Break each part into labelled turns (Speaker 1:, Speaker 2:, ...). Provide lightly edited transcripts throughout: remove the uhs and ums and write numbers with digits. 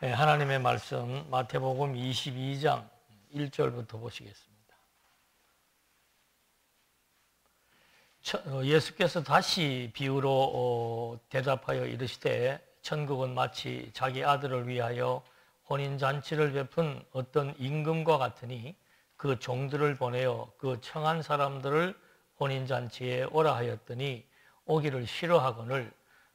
Speaker 1: 네, 하나님의 말씀 마태복음 22장 1절부터 보시겠습니다. 예수께서 다시 비유로 대답하여 이르시되 천국은 마치 자기 아들을 위하여 혼인잔치를 베푼 어떤 임금과 같으니 그 종들을 보내어 그 청한 사람들을 혼인잔치에 오라 하였더니 오기를 싫어하거늘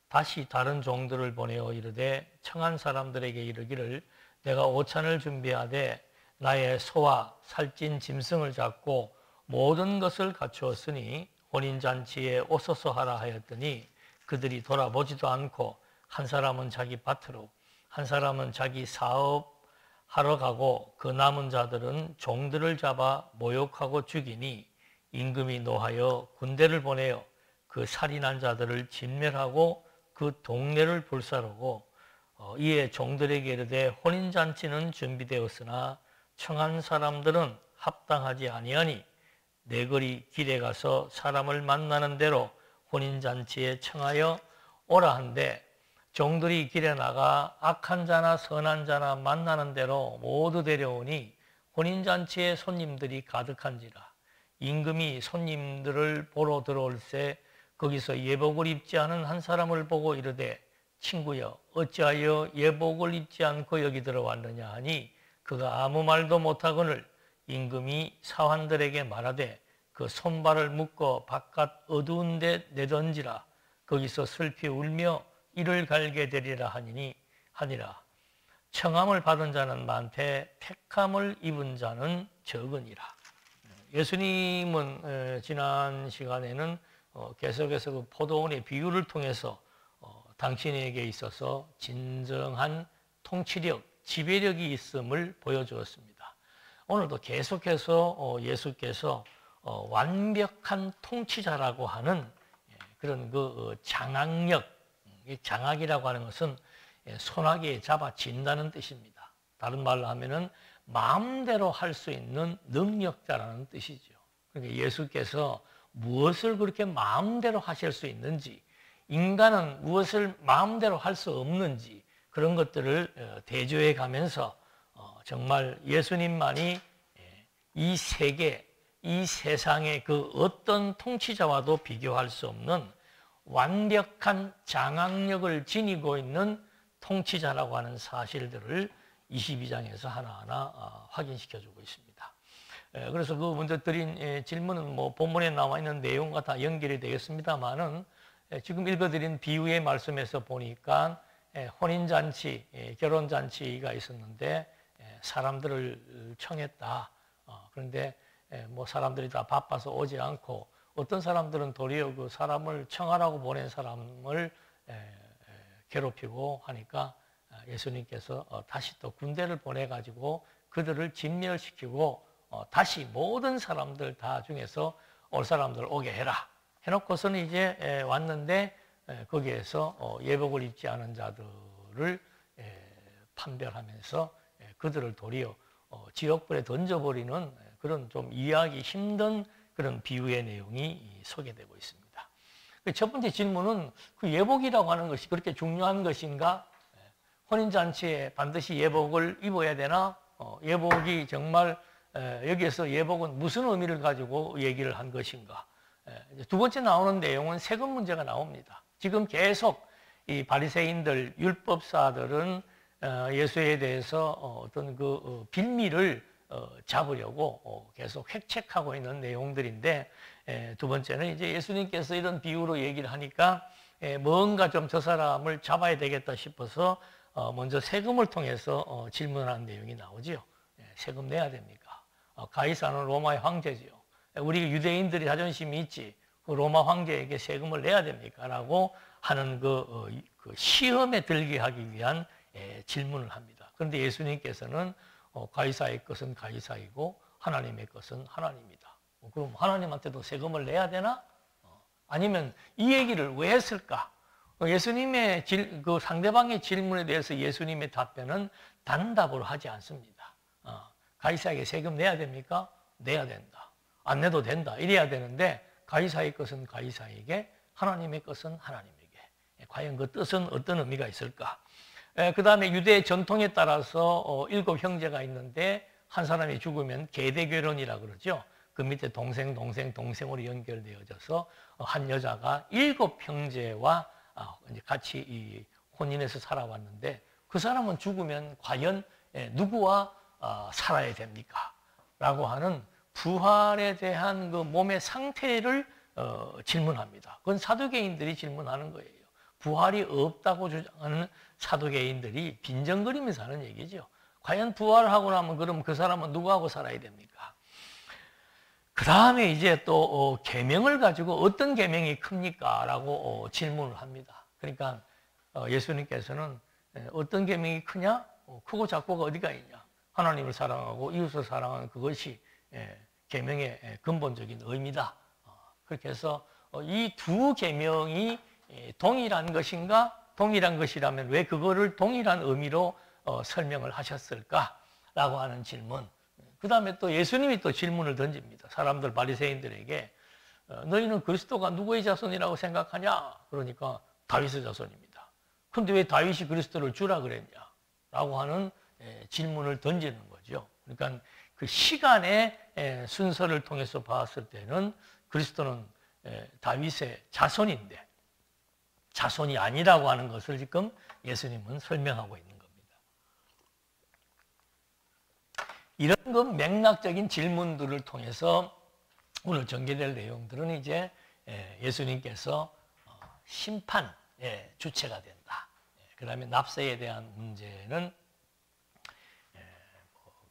Speaker 1: 다시 다른 종들을 보내어 이르되 청한 사람들에게 이르기를 내가 오찬을 준비하되 나의 소와 살찐 짐승을 잡고 모든 것을 갖추었으니 혼인잔치에 오소서 하라 하였더니 그들이 돌아보지도 않고 한 사람은 자기 밭으로 한 사람은 자기 사업 하러 가고 그 남은 자들은 종들을 잡아 모욕하고 죽이니 임금이 노하여 군대를 보내어 그 살인한 자들을 진멸하고 그 동네를 불사르고 이에 종들에게 이르되 혼인잔치는 준비되었으나 청한 사람들은 합당하지 아니하니 내거리 길에 가서 사람을 만나는 대로 혼인잔치에 청하여 오라 한데 종들이 길에 나가 악한 자나 선한 자나 만나는 대로 모두 데려오니 혼인잔치에 손님들이 가득한지라. 임금이 손님들을 보러 들어올새 거기서 예복을 입지 않은 한 사람을 보고 이르되 친구여 어찌하여 예복을 입지 않고 여기 들어왔느냐 하니 그가 아무 말도 못하거늘 임금이 사환들에게 말하되 그 손발을 묶어 바깥 어두운 데 내던지라. 거기서 슬피 울며 이를 갈게 되리라 하니라. 청함을 받은 자는 많되 택함을 입은 자는 적으니라. 예수님은 지난 시간에는 계속해서 그 포도원의 비유를 통해서 당신에게 있어서 진정한 통치력, 지배력이 있음을 보여주었습니다. 오늘도 계속해서 예수께서 완벽한 통치자라고 하는 그런 그 장악력, 장악이라고 하는 것은 손아귀에 잡아진다는 뜻입니다. 다른 말로 하면은 마음대로 할 수 있는 능력자라는 뜻이죠. 그러니까 예수께서 무엇을 그렇게 마음대로 하실 수 있는지, 인간은 무엇을 마음대로 할 수 없는지 그런 것들을 대조해 가면서 정말 예수님만이 이 세계, 이 세상의 그 어떤 통치자와도 비교할 수 없는 완벽한 장악력을 지니고 있는 통치자라고 하는 사실들을 22장에서 하나하나 확인시켜주고 있습니다. 그래서 그 먼저 드린 질문은 뭐 본문에 나와 있는 내용과 다 연결이 되겠습니다만은 지금 읽어드린 비유의 말씀에서 보니까 혼인잔치, 결혼잔치가 있었는데 사람들을 청했다. 그런데 뭐 사람들이 다 바빠서 오지 않고 어떤 사람들은 도리어 그 사람을 청하라고 보낸 사람을 괴롭히고 하니까 예수님께서 다시 또 군대를 보내가지고 그들을 진멸시키고 다시 모든 사람들 다 중에서 올 사람들 오게 해라. 해놓고서는 이제 왔는데 거기에서 예복을 입지 않은 자들을 판별하면서 그들을 도리어 지옥불에 던져버리는 그런 좀 이해하기 힘든 그런 비유의 내용이 소개되고 있습니다. 첫 번째 질문은 그 예복이라고 하는 것이 그렇게 중요한 것인가? 혼인잔치에 반드시 예복을 입어야 되나? 예복이 정말 여기에서 예복은 무슨 의미를 가지고 얘기를 한 것인가? 두 번째 나오는 내용은 세금 문제가 나옵니다. 지금 계속 이 바리새인들, 율법사들은 예수에 대해서 어떤 그 빌미를 잡으려고 계속 획책하고 있는 내용들인데 두 번째는 이제 예수님께서 이런 비유로 얘기를 하니까 뭔가 좀 저 사람을 잡아야 되겠다 싶어서 먼저 세금을 통해서 질문하는 내용이 나오지요. 세금 내야 됩니까? 가이사는 로마의 황제지요. 우리 유대인들이 자존심이 있지. 그 로마 황제에게 세금을 내야 됩니까? 라고 하는 그 시험에 들게 하기 위한 질문을 합니다. 그런데 예수님께서는 가이사의 것은 가이사이고 하나님의 것은 하나님이다. 그럼 하나님한테도 세금을 내야 되나? 아니면 이 얘기를 왜 했을까? 예수님의 그 상대방의 질문에 대해서 예수님의 답변은 단답을 하지 않습니다. 가이사에게 세금 내야 됩니까? 내야 된다. 안 내도 된다. 이래야 되는데 가이사의 것은 가이사에게 하나님의 것은 하나님에게. 과연 그 뜻은 어떤 의미가 있을까? 그 다음에 유대 전통에 따라서 7 형제가 있는데 한 사람이 죽으면 계대결혼이라고 그러죠. 그 밑에 동생으로 연결되어져서 한 여자가 7 형제와 같이 혼인해서 살아왔는데 그 사람은 죽으면 과연 누구와 살아야 됩니까? 라고 하는 부활에 대한 그 몸의 상태를 질문합니다. 그건 사두개인들이 질문하는 거예요. 부활이 없다고 주장하는 사두개인들이 빈정거리면서 하는 얘기죠. 과연 부활하고 나면 그럼 그 사람은 누구하고 살아야 됩니까? 그 다음에 이제 또 계명을 가지고 어떤 계명이 큽니까? 라고 질문을 합니다. 그러니까 예수님께서는 어떤 계명이 크냐? 크고 작고가 어디가 있냐? 하나님을 사랑하고 이웃을 사랑하는 그것이 계명의 근본적인 의미다. 그렇게 해서 이 2 계명이 동일한 것인가? 동일한 것이라면 왜 그거를 동일한 의미로 설명을 하셨을까라고 하는 질문. 그 다음에 또 예수님이 또 질문을 던집니다. 사람들, 바리새인들에게 너희는 그리스도가 누구의 자손이라고 생각하냐? 그러니까 다윗의 자손입니다. 그런데 왜 다윗이 그리스도를 주라 그랬냐? 라고 하는 질문을 던지는 거죠. 그러니까 그 시간의 순서를 통해서 봤을 때는 그리스도는 다윗의 자손인데 자손이 아니라고 하는 것을 지금 예수님은 설명하고 있는 겁니다. 이런 그 맥락적인 질문들을 통해서 오늘 전개될 내용들은 이제 예수님께서 심판의 주체가 된다. 그 다음에 납세에 대한 문제는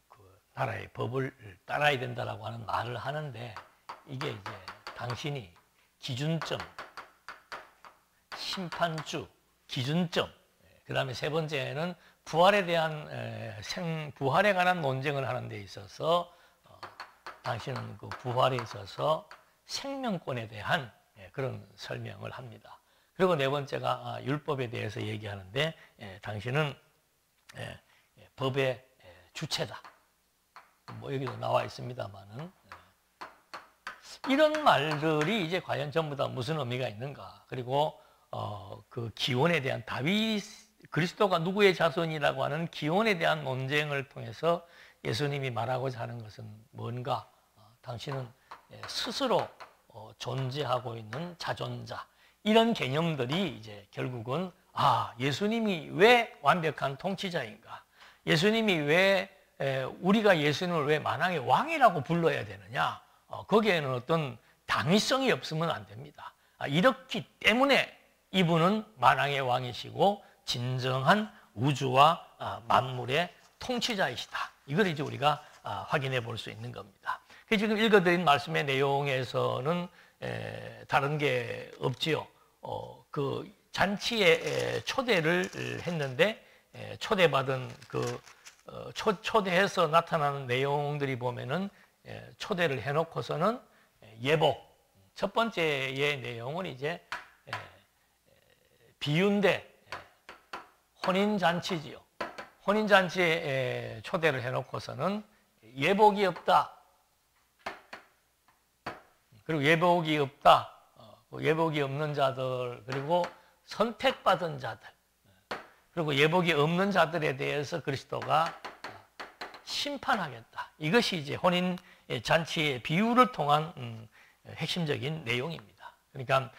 Speaker 1: 그 나라의 법을 따라야 된다라고 하는 말을 하는데 이게 이제 당신이 기준점, 심판주, 기준점, 그 다음에 3번째는 부활에 대한 부활에 관한 논쟁을 하는 데 있어서 당신은 그 부활에 있어서 생명권에 대한 그런 설명을 합니다. 그리고 4번째가 율법에 대해서 얘기하는데 당신은 법의 주체다. 뭐 여기도 나와 있습니다만은 이런 말들이 이제 과연 전부 다 무슨 의미가 있는가? 그리고 그 기원에 대한 다윗 그리스도가 누구의 자손이라고 하는 기원에 대한 논쟁을 통해서 예수님이 말하고자 하는 것은 뭔가? 당신은 스스로 존재하고 있는 자존자. 이런 개념들이 이제 결국은 예수님이 왜 완벽한 통치자인가? 예수님이 왜 우리가 예수님을 왜 만왕의 왕이라고 불러야 되느냐? 거기에는 어떤 당위성이 없으면 안 됩니다. 이렇기 때문에 이분은 만왕의 왕이시고 진정한 우주와 만물의 통치자이시다. 이걸 이제 우리가 확인해 볼 수 있는 겁니다. 지금 읽어드린 말씀의 내용에서는 다른 게 없지요. 그 잔치에 초대를 했는데 초대받은 그 초대해서 나타나는 내용들이 보면은 초대를 해놓고서는 예복. 첫 번째의 내용은 이제 비유인데 혼인잔치지요. 혼인잔치에 초대를 해놓고서는 예복이 없다. 그리고 예복이 없다. 예복이 없는 자들, 그리고 선택받은 자들, 그리고 예복이 없는 자들에 대해서 그리스도가 심판하겠다. 이것이 이제 혼인잔치의 비유를 통한 핵심적인 내용입니다. 그러니까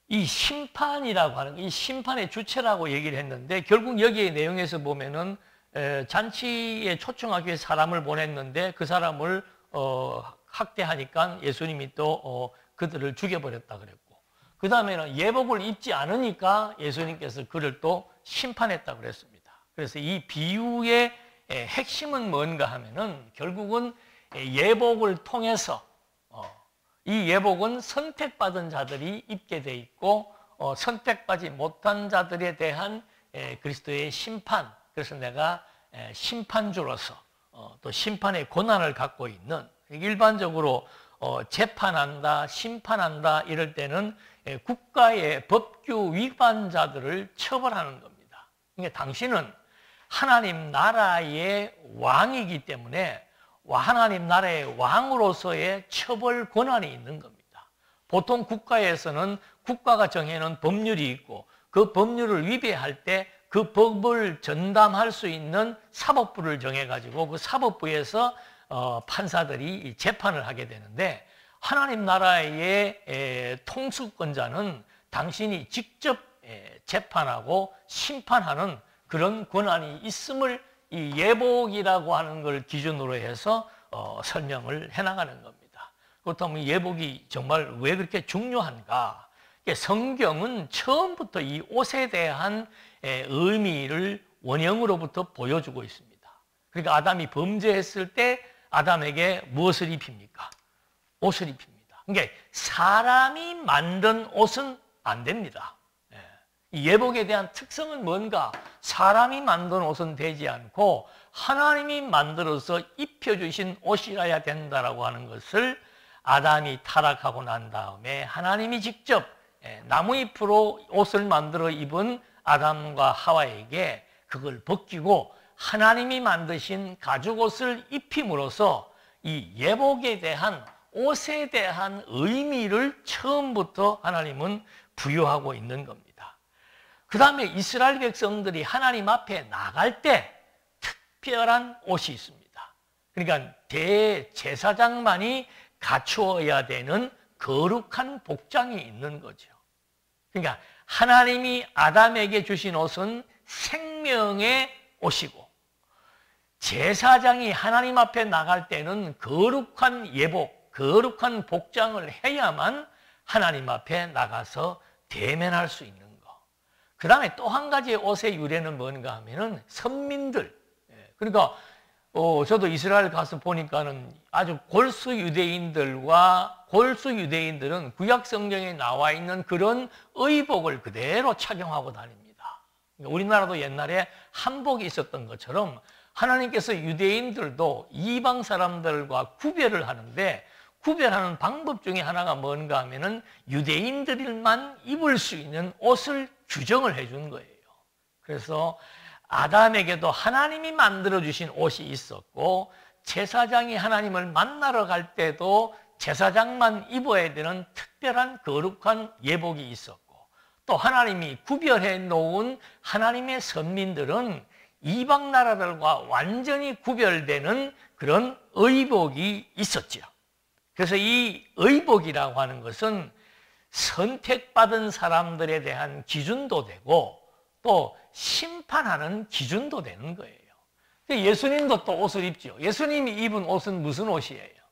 Speaker 1: 이 심판이라고 하는 이 심판의 주체라고 얘기를 했는데 결국 여기의 내용에서 보면은 잔치에 초청하기 위해 사람을 보냈는데 그 사람을 학대하니까 예수님이 또 그들을 죽여버렸다 그랬고 그 다음에는 예복을 입지 않으니까 예수님께서 그를 또 심판했다 그랬습니다. 그래서 이 비유의 핵심은 뭔가 하면은 결국은 예복을 통해서 이 예복은 선택받은 자들이 입게 돼 있고 선택받지 못한 자들에 대한 그리스도의 심판. 그래서 내가 심판주로서 또 심판의 권한을 갖고 있는 일반적으로 재판한다, 심판한다 이럴 때는 국가의 법규 위반자들을 처벌하는 겁니다. 그러니까 당신은 하나님 나라의 왕이기 때문에 하나님 나라의 왕으로서의 처벌 권한이 있는 겁니다. 보통 국가에서는 국가가 정해놓은 법률이 있고 그 법률을 위배할 때 그 법을 전담할 수 있는 사법부를 정해가지고 그 사법부에서 판사들이 재판을 하게 되는데, 하나님 나라의 통수권자는 당신이 직접 재판하고 심판하는 그런 권한이 있음을 이 예복이라고 하는 걸 기준으로 해서 설명을 해나가는 겁니다. 그렇다면 예복이 정말 왜 그렇게 중요한가? 성경은 처음부터 이 옷에 대한 의미를 원형으로부터 보여주고 있습니다. 그러니까 아담이 범죄했을 때 아담에게 무엇을 입힙니까? 옷을 입힙니다. 그러니까 사람이 만든 옷은 안 됩니다. 이 예복에 대한 특성은 뭔가? 사람이 만든 옷은 되지 않고 하나님이 만들어서 입혀주신 옷이라야 된다라고 하는 것을 아담이 타락하고 난 다음에 하나님이 직접 나무잎으로 옷을 만들어 입은 아담과 하와에게 그걸 벗기고 하나님이 만드신 가죽옷을 입힘으로써 이 예복에 대한, 옷에 대한 의미를 처음부터 하나님은 부여하고 있는 겁니다. 그 다음에 이스라엘 백성들이 하나님 앞에 나갈 때 특별한 옷이 있습니다. 그러니까 대제사장만이 갖추어야 되는 거룩한 복장이 있는 거죠. 그러니까 하나님이 아담에게 주신 옷은 생명의 옷이고, 제사장이 하나님 앞에 나갈 때는 거룩한 예복, 거룩한 복장을 해야만 하나님 앞에 나가서 대면할 수 있는 거. 그 다음에 또 한 가지의 옷의 유래는 뭔가 하면은 선민들. 그러니까 저도 이스라엘 가서 보니까는 아주 골수 유대인들은 구약 성경에 나와 있는 그런 의복을 그대로 착용하고 다닙니다. 우리나라도 옛날에 한복이 있었던 것처럼 하나님께서 유대인들도 이방 사람들과 구별을 하는데, 구별하는 방법 중에 하나가 뭔가 하면은 유대인들만 입을 수 있는 옷을 규정을 해준 거예요. 그래서 아담에게도 하나님이 만들어주신 옷이 있었고, 제사장이 하나님을 만나러 갈 때도 제사장만 입어야 되는 특별한 거룩한 예복이 있었고, 또 하나님이 구별해 놓은 하나님의 선민들은 이방 나라들과 완전히 구별되는 그런 의복이 있었죠. 그래서 이 의복이라고 하는 것은 선택받은 사람들에 대한 기준도 되고 또 심판하는 기준도 되는 거예요. 예수님도 또 옷을 입죠. 예수님이 입은 옷은 무슨 옷이에요?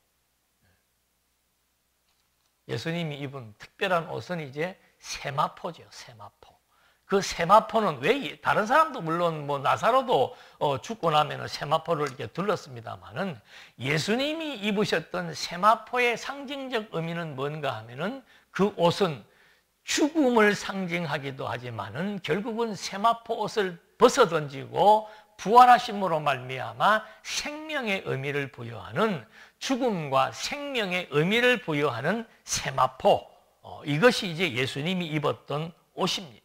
Speaker 1: 예수님이 입은 특별한 옷은 이제 세마포죠. 세마포. 그 세마포는 왜, 다른 사람도 물론 뭐 나사로도 죽고 나면 세마포를 이렇게 둘렀습니다만은, 예수님이 입으셨던 세마포의 상징적 의미는 뭔가 하면은 그 옷은 죽음을 상징하기도 하지만은 결국은 세마포 옷을 벗어던지고 부활하심으로 말미암아 생명의 의미를 부여하는, 죽음과 생명의 의미를 부여하는 세마포, 이것이 이제 예수님이 입었던 옷입니다.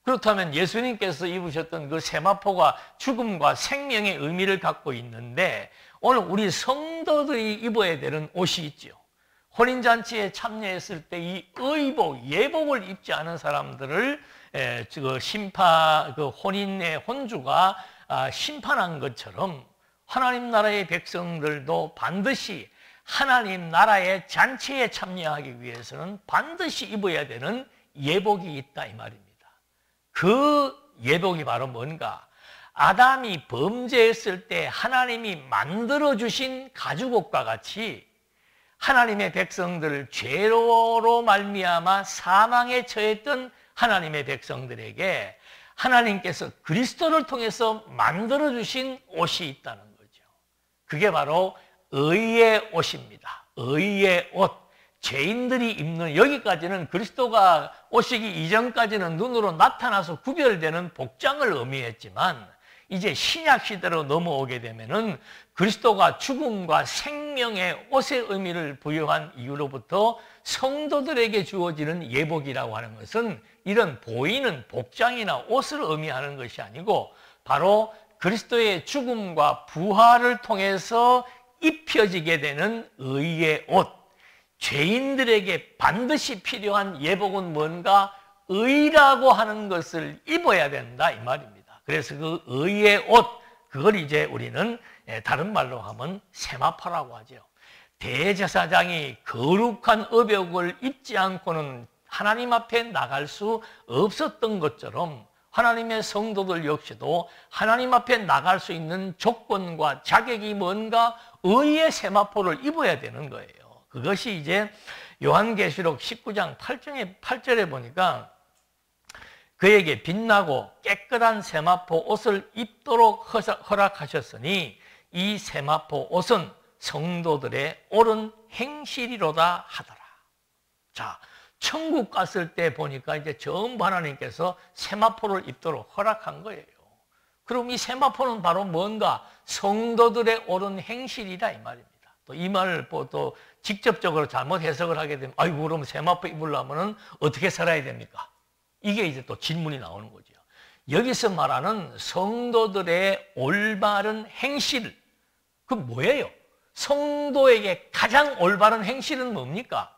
Speaker 1: 그렇다면 예수님께서 입으셨던 그 세마포가 죽음과 생명의 의미를 갖고 있는데, 오늘 우리 성도들이 입어야 되는 옷이 있죠. 혼인잔치에 참여했을 때 이 의복, 예복을 입지 않은 사람들을 그 혼인의 혼주가 심판한 것처럼 하나님 나라의 백성들도 반드시 하나님 나라의 잔치에 참여하기 위해서는 반드시 입어야 되는 예복이 있다, 이 말입니다. 그 예복이 바로 뭔가? 아담이 범죄했을 때 하나님이 만들어주신 가죽옷과 같이 하나님의 백성들을 죄로 말미암아 사망에 처했던 하나님의 백성들에게 하나님께서 그리스도를 통해서 만들어주신 옷이 있다는 거죠. 그게 바로 의의 옷입니다. 의의 옷. 죄인들이 입는, 여기까지는 그리스도가 오시기 이전까지는 눈으로 나타나서 구별되는 복장을 의미했지만, 이제 신약 시대로 넘어오게 되면은 그리스도가 죽음과 생명의 옷의 의미를 부여한 이후로부터 성도들에게 주어지는 예복이라고 하는 것은 이런 보이는 복장이나 옷을 의미하는 것이 아니고 바로 그리스도의 죽음과 부활을 통해서 입혀지게 되는 의의 옷, 죄인들에게 반드시 필요한 예복은 뭔가? 의라고 하는 것을 입어야 된다 이 말입니다. 그래서 그 의의 옷, 그걸 이제 우리는 다른 말로 하면 세마포라고 하죠. 대제사장이 거룩한 의복을 입지 않고는 하나님 앞에 나갈 수 없었던 것처럼 하나님의 성도들 역시도 하나님 앞에 나갈 수 있는 조건과 자격이 뭔가 의의 세마포를 입어야 되는 거예요. 그것이 이제 요한계시록 19장 8절에 보니까 그에게 빛나고 깨끗한 세마포 옷을 입도록 허락하셨으니 이 세마포 옷은 성도들의 옳은 행실이로다 하더라. 자, 천국 갔을 때 보니까 이제 전부 하나님께서 세마포를 입도록 허락한 거예요. 그럼 이 세마포는 바로 뭔가 성도들의 옳은 행실이다 이 말입니다. 또 이 말을 또 직접적으로 잘못 해석을 하게 되면 아이고 그럼 세마포 입으려면 어떻게 살아야 됩니까? 이게 이제 또 질문이 나오는 거죠. 여기서 말하는 성도들의 올바른 행실, 그 뭐예요? 성도에게 가장 올바른 행실은 뭡니까?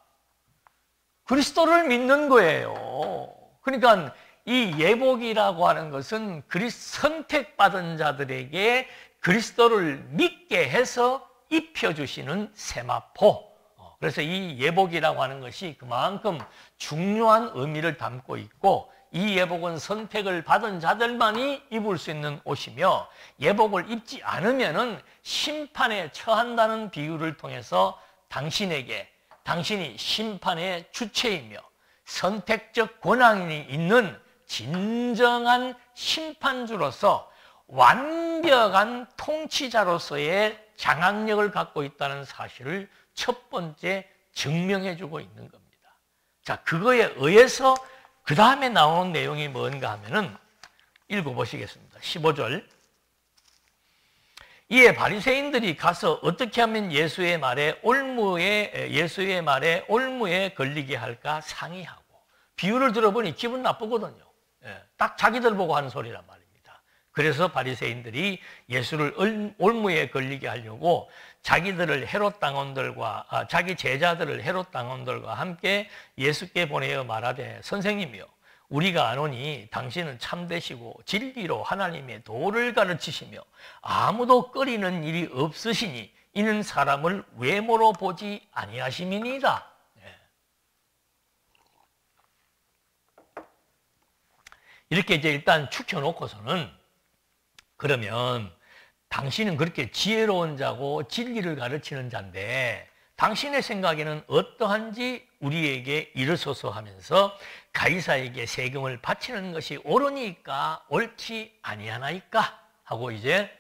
Speaker 1: 그리스도를 믿는 거예요. 그러니까 이 예복이라고 하는 것은 선택받은 자들에게 그리스도를 믿게 해서 입혀주시는 세마포. 그래서 이 예복이라고 하는 것이 그만큼 중요한 의미를 담고 있고 이 예복은 선택을 받은 자들만이 입을 수 있는 옷이며 예복을 입지 않으면은 심판에 처한다는 비유를 통해서 당신이 심판의 주체이며 선택적 권한이 있는 진정한 심판주로서 완벽한 통치자로서의 장악력을 갖고 있다는 사실을 첫 번째 증명해 주고 있는 겁니다. 자, 그거에 의해서 그 다음에 나오는 내용이 뭔가 하면은 읽어보시겠습니다. 15절. 이에 바리새인들이 가서 어떻게 하면 예수의 말에 올무에 걸리게 할까 상의하고, 비유를 들어보니 기분 나쁘거든요. 딱 자기들 보고 하는 소리란 말입니다. 그래서 바리새인들이 예수를 올무에 걸리게 하려고 자기들을 헤롯 당원들과 자기 제자들을 헤롯 당원들과 함께 예수께 보내어 말하되 선생님이여 우리가 아노니 당신은 참되시고 진리로 하나님의 도를 가르치시며 아무도 꺼리는 일이 없으시니 이는 사람을 외모로 보지 아니하심이니이다. 이렇게 이제 일단 축혀놓고서는 그러면 당신은 그렇게 지혜로운 자고 진리를 가르치는 자인데 당신의 생각에는 어떠한지 우리에게 이르소서 하면서 가이사에게 세금을 바치는 것이 옳으니까 옳지 아니하나이까 하고 이제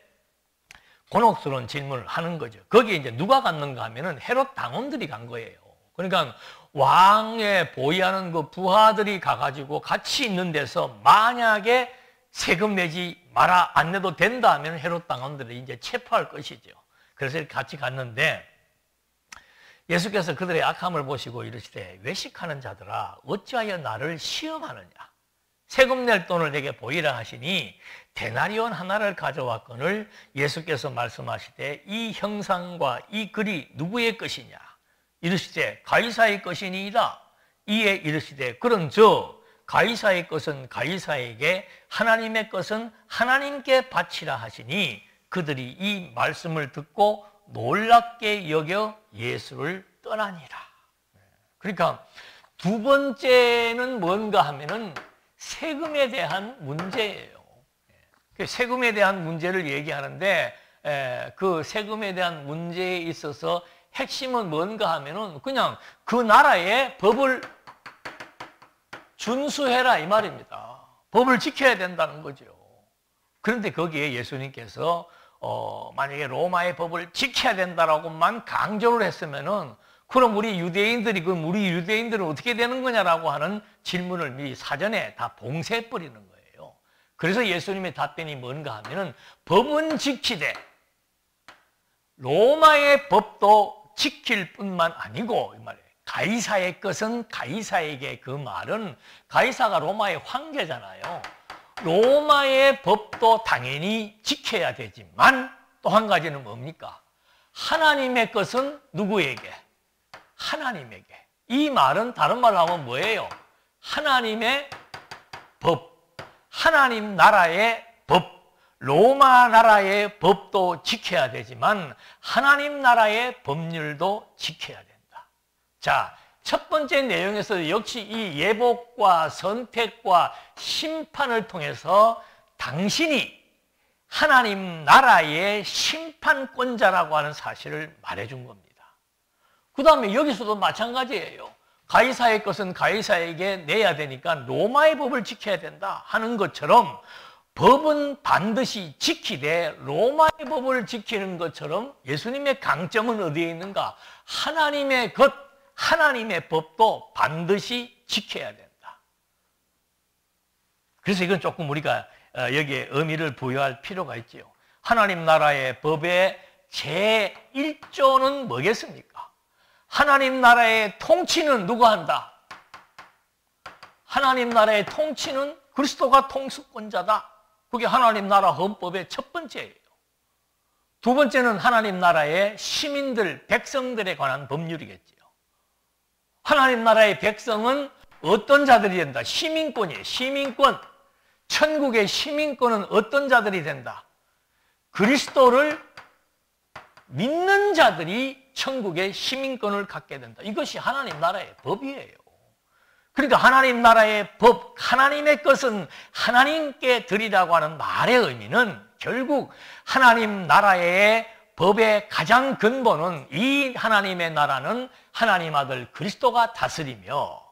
Speaker 1: 곤혹스러운 질문을 하는 거죠. 거기에 이제 누가 갔는가 하면은 헤롯 당원들이 간 거예요. 그러니까 왕에 보위하는 그 부하들이 가가지고 같이 있는 데서 만약에 세금 내지 마라, 안 내도 된다 하면 헤롯 당원들이 이제 체포할 것이죠. 그래서 같이 갔는데 예수께서 그들의 악함을 보시고 이르시되 외식하는 자들아 어찌하여 나를 시험하느냐. 세금 낼 돈을 내게 보이라 하시니 데나리온 하나를 가져왔거늘 예수께서 말씀하시되 이 형상과 이 글이 누구의 것이냐. 이르시되 가이사의 것이니이다. 이에 이르시되 그런즉 가이사의 것은 가이사에게 하나님의 것은 하나님께 바치라 하시니 그들이 이 말씀을 듣고 놀랍게 여겨 예수를 떠나니라. 그러니까 두 번째는 뭔가 하면은 세금에 대한 문제예요. 세금에 대한 문제를 얘기하는데 그 세금에 대한 문제에 있어서 핵심은 뭔가 하면은 그냥 그 나라의 법을 준수해라 이 말입니다. 법을 지켜야 된다는 거죠. 그런데 거기에 예수님께서 만약에 로마의 법을 지켜야 된다라고만 강조를 했으면은 그럼 우리 유대인들은 어떻게 되는 거냐라고 하는 질문을 미리 사전에 다 봉쇄해 버리는 거예요. 그래서 예수님의 답변이 뭔가 하면은 법은 지키되 로마의 법도 지킬 뿐만 아니고 이 말이에요. 가이사의 것은 가이사에게, 그 말은 가이사가 로마의 황제잖아요. 로마의 법도 당연히 지켜야 되지만 또 한 가지는 뭡니까? 하나님의 것은 누구에게? 하나님에게. 이 말은 다른 말로 하면 뭐예요? 하나님의 법, 하나님 나라의 법, 로마 나라의 법도 지켜야 되지만 하나님 나라의 법률도 지켜야 된다. 자, 첫 번째 내용에서 역시 이 예복과 선택과 심판을 통해서 당신이 하나님 나라의 심판권자라고 하는 사실을 말해준 겁니다. 그 다음에 여기서도 마찬가지예요. 가이사의 것은 가이사에게 내야 되니까 로마의 법을 지켜야 된다 하는 것처럼 법은 반드시 지키되 로마의 법을 지키는 것처럼 예수님의 강점은 어디에 있는가? 하나님의 것, 하나님의 법도 반드시 지켜야 된다. 그래서 이건 조금 우리가 여기에 의미를 부여할 필요가 있지요. 하나님 나라의 법의 제1조는 뭐겠습니까? 하나님 나라의 통치는 누가 한다? 하나님 나라의 통치는 그리스도가 통수권자다. 그게 하나님 나라 헌법의 첫 번째예요. 두 번째는 하나님 나라의 시민들, 백성들에 관한 법률이겠지요. 하나님 나라의 백성은 어떤 자들이 된다? 시민권이에요. 시민권. 천국의 시민권은 어떤 자들이 된다? 그리스도를 믿는 자들이 천국의 시민권을 갖게 된다. 이것이 하나님 나라의 법이에요. 그러니까 하나님 나라의 법, 하나님의 것은 하나님께 드리라고 하는 말의 의미는 결국 하나님 나라의 법의 가장 근본은 이 하나님의 나라는 하나님 아들 그리스도가 다스리며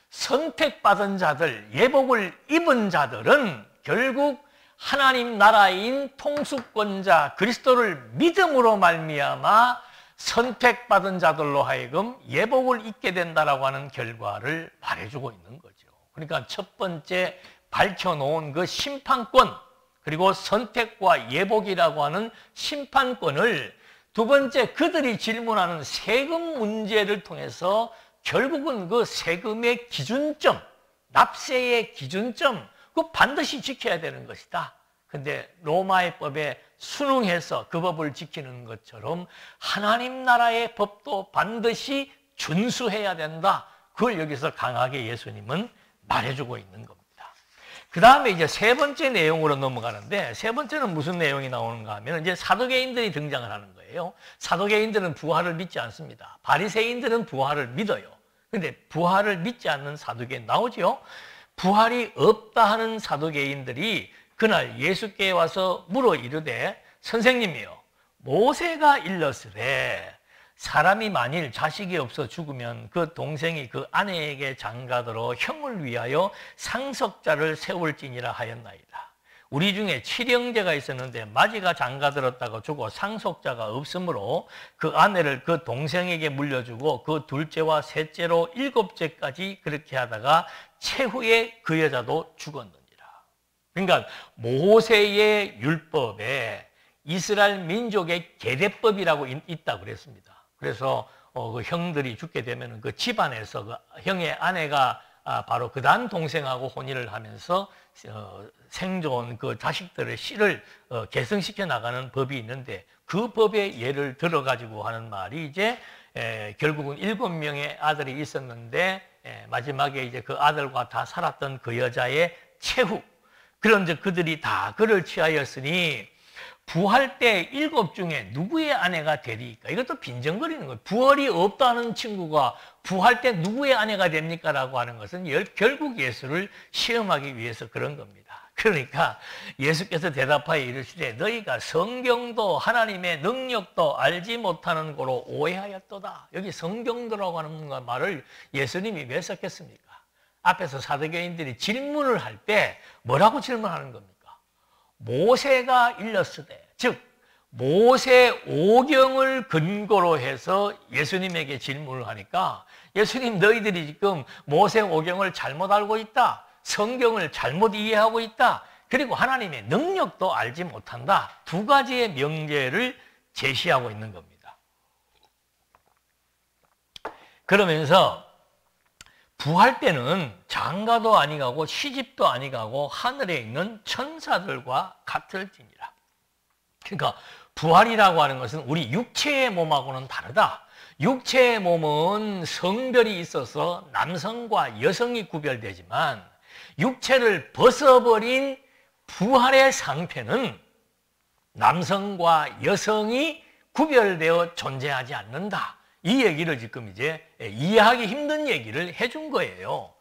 Speaker 1: 선택받은 자들, 예복을 입은 자들은 결국 하나님 나라인 통수권자 그리스도를 믿음으로 말미암아 선택받은 자들로 하여금 예복을 입게 된다라고 하는 결과를 말해주고 있는 거죠. 그러니까 첫 번째 밝혀놓은 그 심판권, 그리고 선택과 예복이라고 하는 심판권을 두 번째 그들이 질문하는 세금 문제를 통해서 결국은 그 세금의 기준점, 납세의 기준점, 그거 반드시 지켜야 되는 것이다. 근데 로마의 법에 순응해서 그 법을 지키는 것처럼 하나님 나라의 법도 반드시 준수해야 된다. 그걸 여기서 강하게 예수님은 말해주고 있는 겁니다. 그 다음에 이제 세 번째 내용으로 넘어가는데, 세 번째는 무슨 내용이 나오는가 하면 이제 사두개인들이 등장을 하는 거예요. 사두개인들은 부활을 믿지 않습니다. 바리새인들은 부활을 믿어요. 근데 부활을 믿지 않는 사두개인 나오죠. 부활이 없다 하는 사두개인들이 그날 예수께 와서 물어 이르되, 선생님이요, 모세가 일렀으되 사람이 만일 자식이 없어 죽으면 그 동생이 그 아내에게 장가들어 형을 위하여 상속자를 세울지니라 하였나이다. 우리 중에 칠형제가 있었는데 마지가 장가들었다가 죽어 상속자가 없으므로 그 아내를 그 동생에게 물려주고 그 둘째와 셋째로 7째까지 그렇게 하다가 최후에 그 여자도 죽었느니라. 그러니까 모세의 율법에 이스라엘 민족의 계례법이라고 있다고 그랬습니다. 그래서 그 형들이 죽게 되면 그 집안에서 그 형의 아내가 바로 그 다음 동생하고 혼인을 하면서 생존 그 자식들의 씨를 계승시켜 나가는 법이 있는데, 그 법의 예를 들어가지고 하는 말이 이제 결국은 7명의 아들이 있었는데 마지막에 이제 그 아들과 다 살았던 그 여자의 최후, 그런데 그들이 다 그를 취하였으니 부활 때 7 중에 누구의 아내가 되리까? 이것도 빈정거리는 거예요. 부활이 없다는 친구가 부활 때 누구의 아내가 됩니까? 라고 하는 것은 결국 예수를 시험하기 위해서 그런 겁니다. 그러니까 예수께서 대답하여 이르시되 너희가 성경도 하나님의 능력도 알지 못하는 거로 오해하였도다. 여기 성경도라고 하는 말을 예수님이 왜 썼겠습니까? 앞에서 사두개인들이 질문을 할 때 뭐라고 질문하는 겁니까? 모세가 일렀으되, 즉 모세 오경을 근거로 해서 예수님에게 질문을 하니까, 예수님 너희들이 지금 모세 오경을 잘못 알고 있다, 성경을 잘못 이해하고 있다, 그리고 하나님의 능력도 알지 못한다, 두 가지의 명제를 제시하고 있는 겁니다. 그러면서 부활 때는 장가도 아니가고 시집도 아니가고 하늘에 있는 천사들과 같을지니라. 그러니까 부활이라고 하는 것은 우리 육체의 몸하고는 다르다. 육체의 몸은 성별이 있어서 남성과 여성이 구별되지만 육체를 벗어버린 부활의 상태는 남성과 여성이 구별되어 존재하지 않는다. 이 얘기를 지금 이제 이해하기 힘든 얘기를 해준 거예요.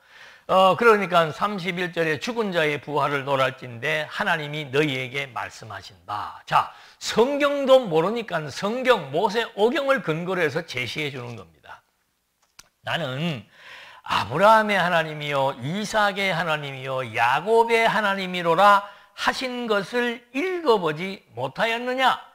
Speaker 1: 그러니까 31절에 죽은 자의 부활을 노랄진대 하나님이 너희에게 말씀하신다. 자, 성경도 모르니까 성경 모세오경을 근거로 해서 제시해 주는 겁니다. 나는 아브라함의 하나님이요 이삭의 하나님이요 야곱의 하나님이로라 하신 것을 읽어보지 못하였느냐?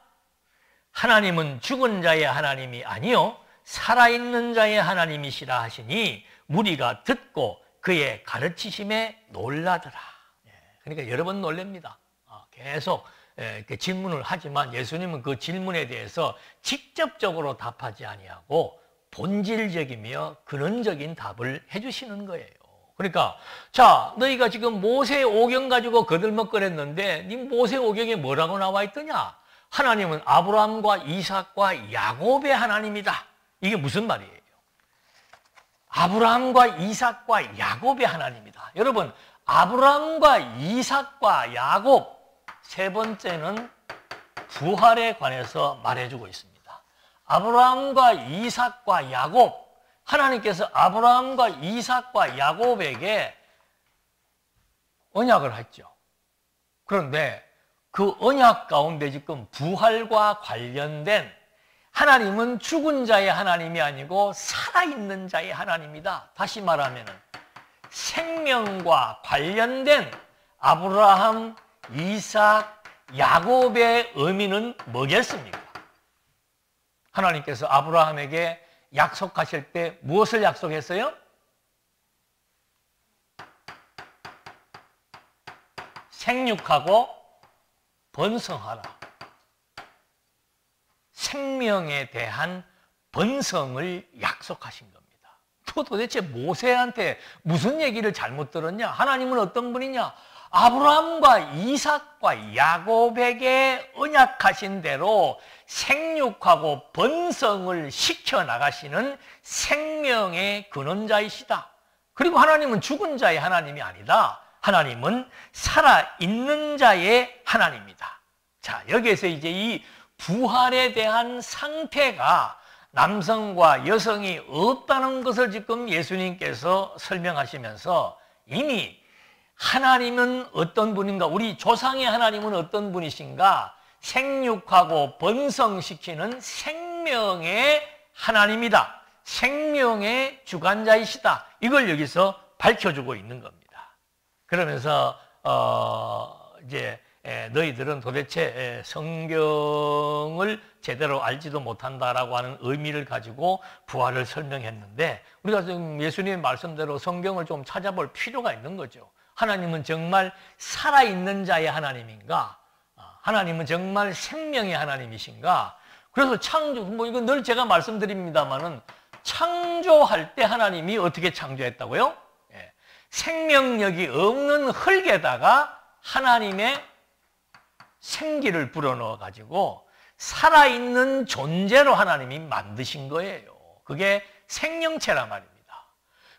Speaker 1: 하나님은 죽은 자의 하나님이 아니요 살아있는 자의 하나님이시라 하시니 무리가 듣고 그의 가르치심에 놀라더라. 그러니까 여러 번 놀랍니다. 계속 이렇게 질문을 하지만 예수님은 그 질문에 대해서 직접적으로 답하지 아니하고 본질적이며 근원적인 답을 해주시는 거예요. 그러니까 자, 너희가 지금 모세오경 가지고 거들먹거렸는데 네 모세오경에 뭐라고 나와 있더냐? 하나님은 아브라함과 이삭과 야곱의 하나님이다. 이게 무슨 말이에요? 아브라함과 이삭과 야곱의 하나님이다. 여러분, 아브라함과 이삭과 야곱 세 번째는 부활에 관해서 말해주고 있습니다. 아브라함과 이삭과 야곱, 하나님께서 아브라함과 이삭과 야곱에게 언약을 했죠. 그런데 그 언약 가운데 지금 부활과 관련된 하나님은 죽은 자의 하나님이 아니고 살아있는 자의 하나님이다. 다시 말하면 생명과 관련된 아브라함, 이삭, 야곱의 의미는 뭐겠습니까? 하나님께서 아브라함에게 약속하실 때 무엇을 약속했어요? 생육하고 번성하라. 생명에 대한 번성을 약속하신 겁니다. 또 도대체 모세한테 무슨 얘기를 잘못 들었냐? 하나님은 어떤 분이냐? 아브라함과 이삭과 야곱에게 언약하신 대로 생육하고 번성을 시켜나가시는 생명의 근원자이시다. 그리고 하나님은 죽은 자의 하나님이 아니다. 하나님은 살아있는 자의 하나님이다. 자, 여기에서 이제 이 부활에 대한 상태가 남성과 여성이 없다는 것을 지금 예수님께서 설명하시면서 이미 하나님은 어떤 분인가, 우리 조상의 하나님은 어떤 분이신가, 생육하고 번성시키는 생명의 하나님이다. 생명의 주관자이시다. 이걸 여기서 밝혀주고 있는 겁니다. 그러면서 이제 너희들은 도대체 성경을 제대로 알지도 못한다라고 하는 의미를 가지고 부활을 설명했는데 우리가 지금 예수님의 말씀대로 성경을 좀 찾아볼 필요가 있는 거죠. 하나님은 정말 살아있는 자의 하나님인가? 하나님은 정말 생명의 하나님이신가? 그래서 창조, 이건 늘 제가 말씀드립니다만은 창조할 때 하나님이 어떻게 창조했다고요? 생명력이 없는 흙에다가 하나님의 생기를 불어넣어 가지고 살아있는 존재로 하나님이 만드신 거예요. 그게 생명체란 말입니다.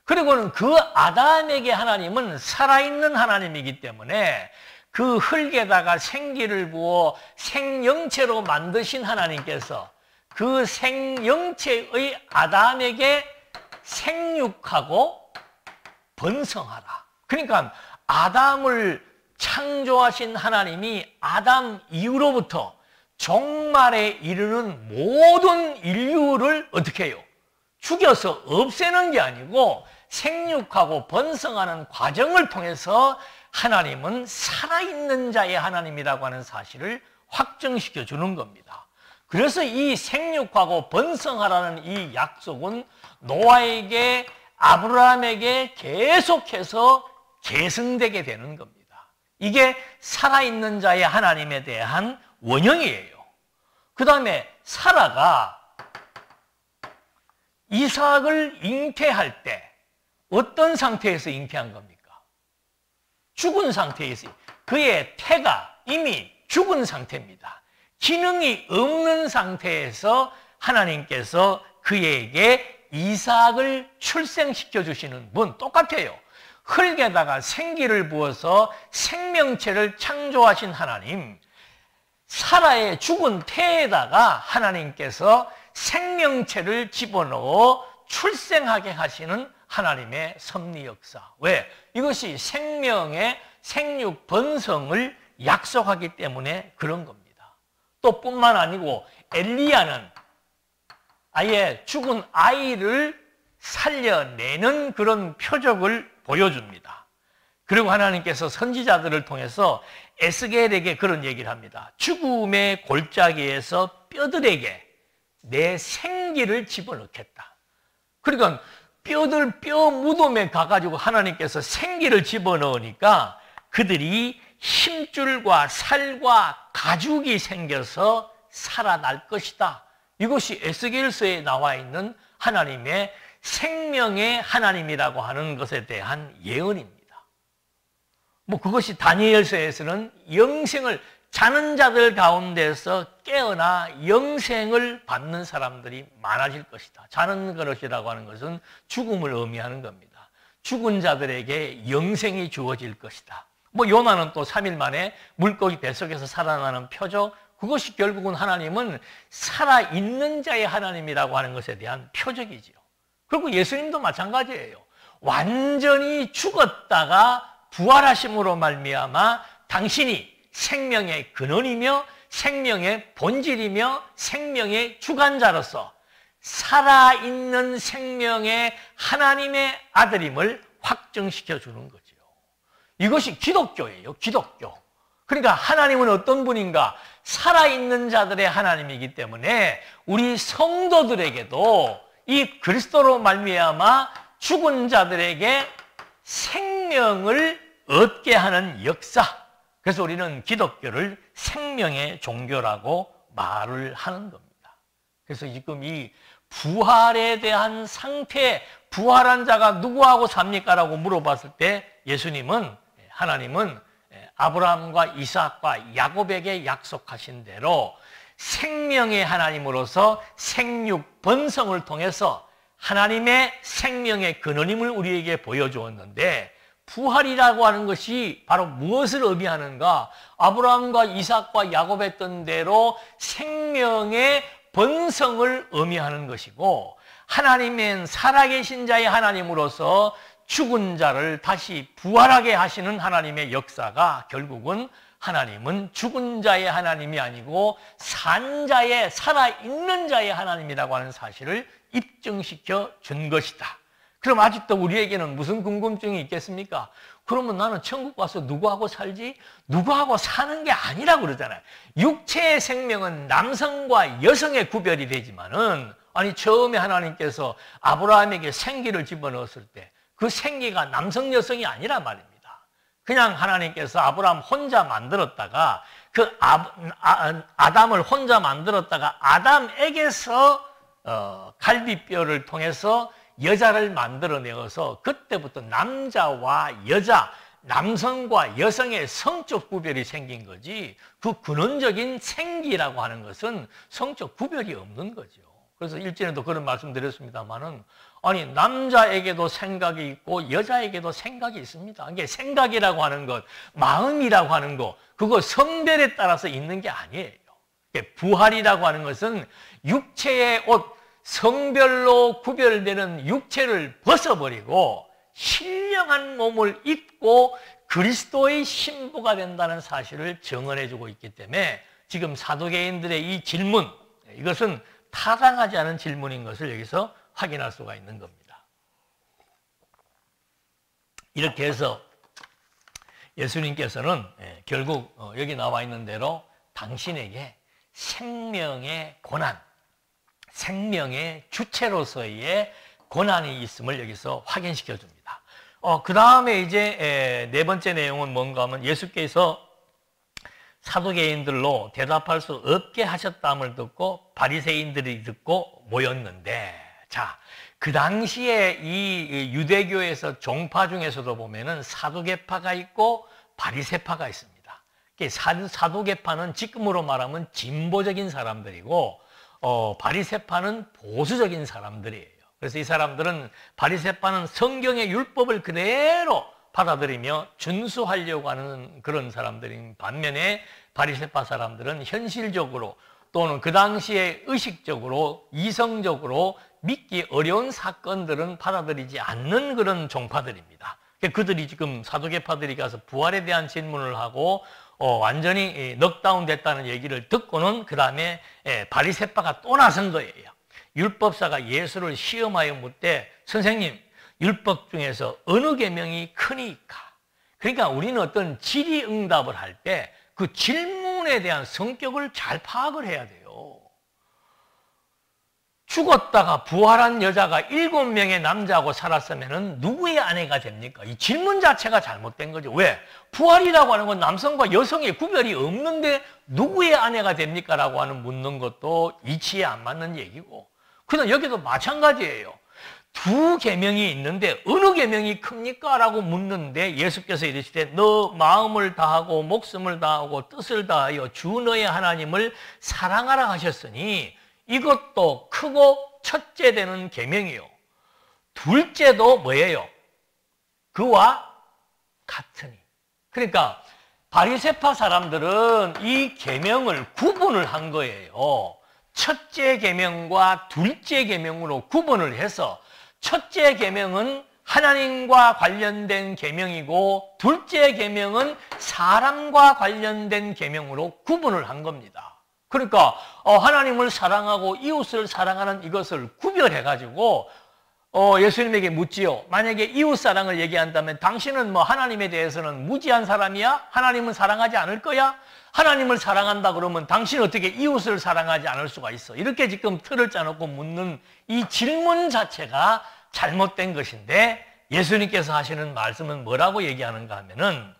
Speaker 1: 그리고는 그 아담에게 하나님은 살아있는 하나님이기 때문에 그 흙에다가 생기를 부어 생명체로 만드신 하나님께서 그 생명체의 아담에게 생육하고 번성하라. 그러니까 아담을 창조하신 하나님이 아담 이후로부터 종말에 이르는 모든 인류를 어떻게 해요? 죽여서 없애는 게 아니고 생육하고 번성하는 과정을 통해서 하나님은 살아있는 자의 하나님이라고 하는 사실을 확정시켜 주는 겁니다. 그래서 이 생육하고 번성하라는 이 약속은 노아에게, 아브라함에게 계속해서 계승되게 되는 겁니다. 이게 살아있는 자의 하나님에 대한 원형이에요. 그 다음에 사라가 이삭을 잉태할 때 어떤 상태에서 잉태한 겁니까? 죽은 상태에서. 그의 태가 이미 죽은 상태입니다. 기능이 없는 상태에서 하나님께서 그에게 이삭을 출생시켜 주시는 분 똑같아요. 흙에다가 생기를 부어서 생명체를 창조하신 하나님, 사라의 죽은 태에다가 하나님께서 생명체를 집어넣어 출생하게 하시는 하나님의 섭리 역사. 왜? 이것이 생명의 생육 번성을 약속하기 때문에 그런 겁니다. 또 뿐만 아니고 엘리야는 아예 죽은 아이를 살려내는 그런 표적을 보여줍니다. 그리고 하나님께서 선지자들을 통해서 에스겔에게 그런 얘기를 합니다. 죽음의 골짜기에서 뼈들에게 내 생기를 집어넣겠다. 그러니까 뼈 무덤에 가가지고 하나님께서 생기를 집어넣으니까 그들이 힘줄과 살과 가죽이 생겨서 살아날 것이다. 이것이 에스겔서에 나와 있는 하나님의 생명의 하나님이라고 하는 것에 대한 예언입니다. 뭐 그것이 다니엘서에서는 영생을, 자는 자들 가운데서 깨어나 영생을 받는 사람들이 많아질 것이다. 자는 것이라고 하는 것은 죽음을 의미하는 겁니다. 죽은 자들에게 영생이 주어질 것이다. 뭐 요나는 또 3일 만에 물고기 뱃속에서 살아나는 표적, 그것이 결국은 하나님은 살아있는 자의 하나님이라고 하는 것에 대한 표적이지요. 그리고 예수님도 마찬가지예요. 완전히 죽었다가 부활하심으로 말미암아 당신이 생명의 근원이며 생명의 본질이며 생명의 주관자로서 살아있는 생명의 하나님의 아들임을 확증시켜 주는 거죠. 이것이 기독교예요. 기독교. 그러니까 하나님은 어떤 분인가? 살아있는 자들의 하나님이기 때문에 우리 성도들에게도 이 그리스도로 말미암아 죽은 자들에게 생명을 얻게 하는 역사. 그래서 우리는 기독교를 생명의 종교라고 말을 하는 겁니다. 그래서 지금 이 부활에 대한 상태, 부활한 자가 누구하고 삽니까? 라고 물어봤을 때 예수님은, 하나님은 아브라함과 이삭과 야곱에게 약속하신 대로 생명의 하나님으로서 생육 번성을 통해서 하나님의 생명의 근원임을 우리에게 보여주었는데, 부활이라고 하는 것이 바로 무엇을 의미하는가? 아브라함과 이삭과 야곱의 했던 대로 생명의 번성을 의미하는 것이고, 하나님은 살아계신 자의 하나님으로서 죽은 자를 다시 부활하게 하시는 하나님의 역사가 결국은 하나님은 죽은 자의 하나님이 아니고 산 자의, 살아있는 자의 하나님이라고 하는 사실을 입증시켜 준 것이다. 그럼 아직도 우리에게는 무슨 궁금증이 있겠습니까? 그러면 나는 천국 가서 누구하고 살지? 누구하고 사는 게 아니라고 그러잖아요. 육체의 생명은 남성과 여성의 구별이 되지만은, 아니 처음에 하나님께서 아브라함에게 생기를 집어넣었을 때 그 생기가 남성 여성이 아니라 말입니다. 그냥 하나님께서 아브라함 혼자 만들었다가 그 아담을 혼자 만들었다가 아담에게서 갈비뼈를 통해서 여자를 만들어내어서 그때부터 남자와 여자, 남성과 여성의 성적 구별이 생긴 거지, 그 근원적인 생기라고 하는 것은 성적 구별이 없는 거죠. 그래서 일전에도 그런 말씀 드렸습니다만은, 아니 남자에게도 생각이 있고 여자에게도 생각이 있습니다. 이게 생각이라고 하는 것, 마음이라고 하는 것, 그거 성별에 따라서 있는 게 아니에요. 부활이라고 하는 것은 육체의 옷, 성별로 구별되는 육체를 벗어버리고 신령한 몸을 입고 그리스도의 신부가 된다는 사실을 증언해주고 있기 때문에 지금 사두개인들의 이 질문, 이것은 타당하지 않은 질문인 것을 여기서 확인할 수가 있는 겁니다. 이렇게 해서 예수님께서는 결국 여기 나와 있는 대로 당신에게 생명의 고난, 생명의 주체로서의 고난이 있음을 여기서 확인시켜 줍니다. 그 다음에 이제 네 번째 내용은 뭔가 하면 예수께서 사두개인들로 대답할 수 없게 하셨다함을 듣고 바리새인들이 듣고 모였는데, 자, 그 당시에 이 유대교에서 종파 중에서도 보면은 사두개파가 있고 바리새파가 있습니다. 사두개파는 지금으로 말하면 진보적인 사람들이고, 바리새파는 보수적인 사람들이에요. 그래서 이 사람들은 바리새파는 성경의 율법을 그대로 받아들이며 준수하려고 하는 그런 사람들인 반면에 바리새파 사람들은 현실적으로 또는 그 당시에 의식적으로 이성적으로 믿기 어려운 사건들은 받아들이지 않는 그런 종파들입니다. 그들이 지금 사두개파들이 가서 부활에 대한 질문을 하고 완전히 넉다운 됐다는 얘기를 듣고는 그 다음에 바리새파가 또 나선 거예요. 율법사가 예수를 시험하여 묻되 선생님 율법 중에서 어느 계명이 크니까? 그러니까 우리는 어떤 질의응답을 할 때 그 질문에 대한 성격을 잘 파악을 해야 돼요. 죽었다가 부활한 여자가 7명의 남자하고 살았으면 누구의 아내가 됩니까? 이 질문 자체가 잘못된 거죠. 왜? 부활이라고 하는 건 남성과 여성의 구별이 없는데 누구의 아내가 됩니까? 라고 하는 묻는 것도 이치에 안 맞는 얘기고, 그럼 여기도 마찬가지예요. 두 계명이 있는데 어느 계명이 큽니까? 라고 묻는데 예수께서 이르시되 너 마음을 다하고 목숨을 다하고 뜻을 다하여 주 너의 하나님을 사랑하라 하셨으니 이것도 크고 첫째 되는 계명이요. 둘째도 뭐예요? 그와 같으니. 그러니까 바리새파 사람들은 이 계명을 구분을 한 거예요. 첫째 계명과 둘째 계명으로 구분을 해서 첫째 계명은 하나님과 관련된 계명이고 둘째 계명은 사람과 관련된 계명으로 구분을 한 겁니다. 그러니까 하나님을 사랑하고 이웃을 사랑하는 이것을 구별해가지고 예수님에게 묻지요. 만약에 이웃 사랑을 얘기한다면 당신은 뭐 하나님에 대해서는 무지한 사람이야? 하나님은 사랑하지 않을 거야? 하나님을 사랑한다 그러면 당신은 어떻게 이웃을 사랑하지 않을 수가 있어? 이렇게 지금 틀을 짜놓고 묻는 이 질문 자체가 잘못된 것인데 예수님께서 하시는 말씀은 뭐라고 얘기하는가 하면은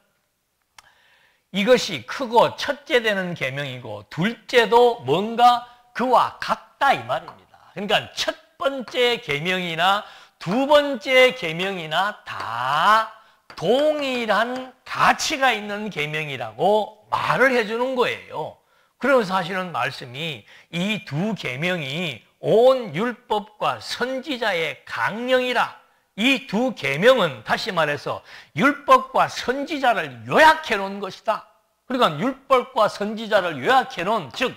Speaker 1: 이것이 크고 첫째 되는 계명이고 둘째도 뭔가 그와 같다 이 말입니다. 그러니까 첫 번째 계명이나 두 번째 계명이나 다 동일한 가치가 있는 계명이라고 말을 해주는 거예요. 그러면서 하시는 말씀이 이 두 계명이 온 율법과 선지자의 강령이라. 이 두 계명은 다시 말해서 율법과 선지자를 요약해 놓은 것이다. 그러니까 율법과 선지자를 요약해 놓은, 즉